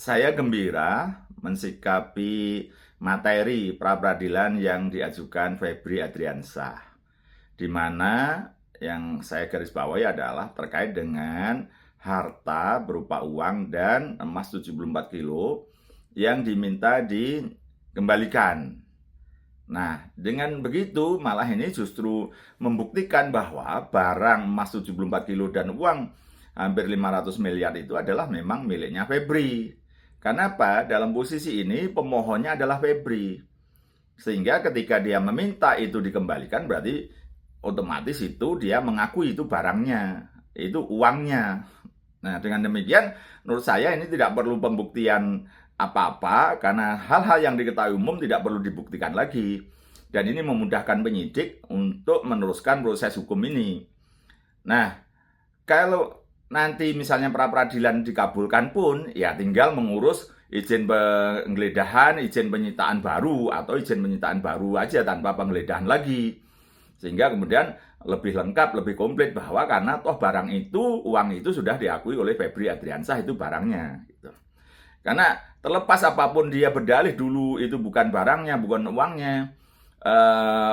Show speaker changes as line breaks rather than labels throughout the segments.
saya gembira mensikapi materi pra-peradilan yang diajukan Febri Adriansyah, di mana yang saya garis bawahi adalah terkait dengan harta berupa uang dan emas 74 kilo yang diminta dikembalikan. Nah, dengan begitu malah ini justru membuktikan bahwa barang emas 74 kilo dan uang hampir 500 miliar itu adalah memang miliknya Febri. Karena apa? Dalam posisi ini pemohonnya adalah Febri. Sehingga ketika dia meminta itu dikembalikan berarti otomatis itu dia mengakui itu barangnya, itu uangnya. Nah, dengan demikian menurut saya ini tidak perlu pembuktian apa-apa karena hal-hal yang diketahui umum tidak perlu dibuktikan lagi. Dan ini memudahkan penyidik untuk meneruskan proses hukum ini. Nah, kalau nanti misalnya pra-peradilan dikabulkan pun, ya tinggal mengurus izin penggeledahan, izin penyitaan baru, atau izin penyitaan baru aja tanpa penggeledahan lagi. Sehingga kemudian lebih lengkap, lebih komplit bahwa karena toh barang itu, uang itu sudah diakui oleh Febri Adriansyah itu barangnya. Gitu. Karena terlepas apapun dia berdalih dulu itu bukan barangnya, bukan uangnya,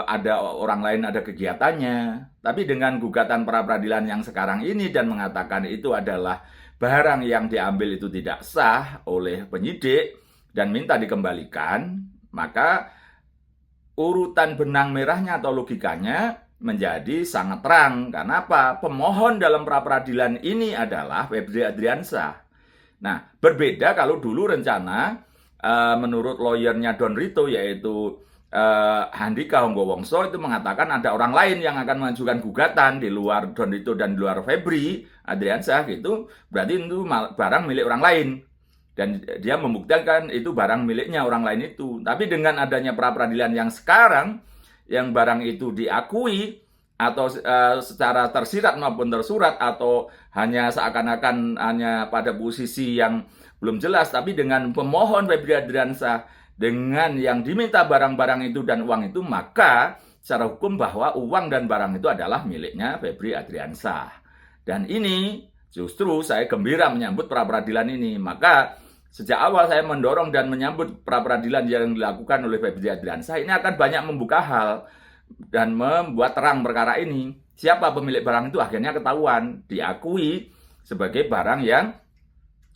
ada orang lain ada kegiatannya. Tapi dengan gugatan pra-peradilan yang sekarang ini dan mengatakan itu adalah barang yang diambil itu tidak sah oleh penyidik dan minta dikembalikan, maka urutan benang merahnya atau logikanya menjadi sangat terang. Karena apa? Pemohon dalam pra-peradilan ini adalah Febri Adriansyah. Nah, berbeda kalau dulu rencana menurut lawyernya Don Rito yaitu Handika Honggowongso itu mengatakan ada orang lain yang akan mengajukan gugatan di luar Don Rito dan di luar Febri Adriansyah gitu, berarti itu barang milik orang lain. Dan dia membuktikan itu barang miliknya orang lain itu. Tapi dengan adanya pra-peradilan yang sekarang, yang barang itu diakui, atau secara tersirat maupun tersurat, atau hanya seakan-akan hanya pada posisi yang belum jelas, tapi dengan pemohon Febri Adriansyah, dengan yang diminta barang-barang itu dan uang itu, maka secara hukum bahwa uang dan barang itu adalah miliknya Febri Adriansyah. Dan ini justru saya gembira menyambut pra-peradilan ini. Maka sejak awal saya mendorong dan menyambut pra-peradilan yang dilakukan oleh Febri Adriansyah ini akan banyak membuka hal dan membuat terang perkara ini. Siapa pemilik barang itu akhirnya ketahuan, diakui sebagai barang yang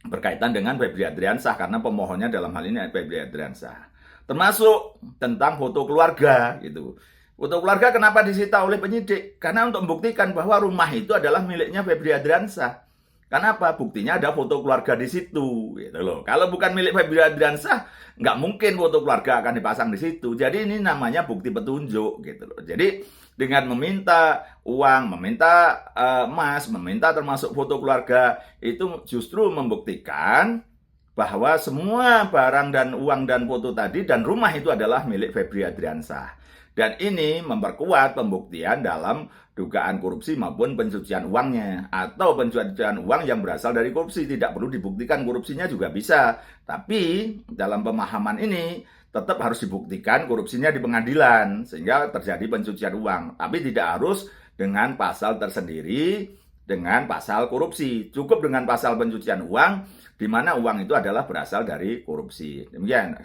berkaitan dengan Febri Adriansyah karena pemohonnya dalam hal ini Febri Adriansyah. Termasuk tentang foto keluarga gitu. Foto keluarga kenapa disita oleh penyidik? Karena untuk membuktikan bahwa rumah itu adalah miliknya Febri Adriansyah. Karena apa? Buktinya ada foto keluarga di situ, gitu loh. Kalau bukan milik Febri Adriansyah, nggak mungkin foto keluarga akan dipasang di situ. Jadi ini namanya bukti petunjuk, gitu loh. Jadi dengan meminta uang, meminta emas, meminta termasuk foto keluarga, itu justru membuktikan bahwa semua barang dan uang dan foto tadi dan rumah itu adalah milik Febri Adriansyah. Dan ini memperkuat pembuktian dalam dugaan korupsi maupun pencucian uangnya. Atau pencucian uang yang berasal dari korupsi. Tidak perlu dibuktikan korupsinya juga bisa. Tapi dalam pemahaman ini tetap harus dibuktikan korupsinya di pengadilan. Sehingga terjadi pencucian uang. Tapi tidak harus dengan pasal tersendiri, dengan pasal korupsi. Cukup dengan pasal pencucian uang, di mana uang itu adalah berasal dari korupsi. Demikian.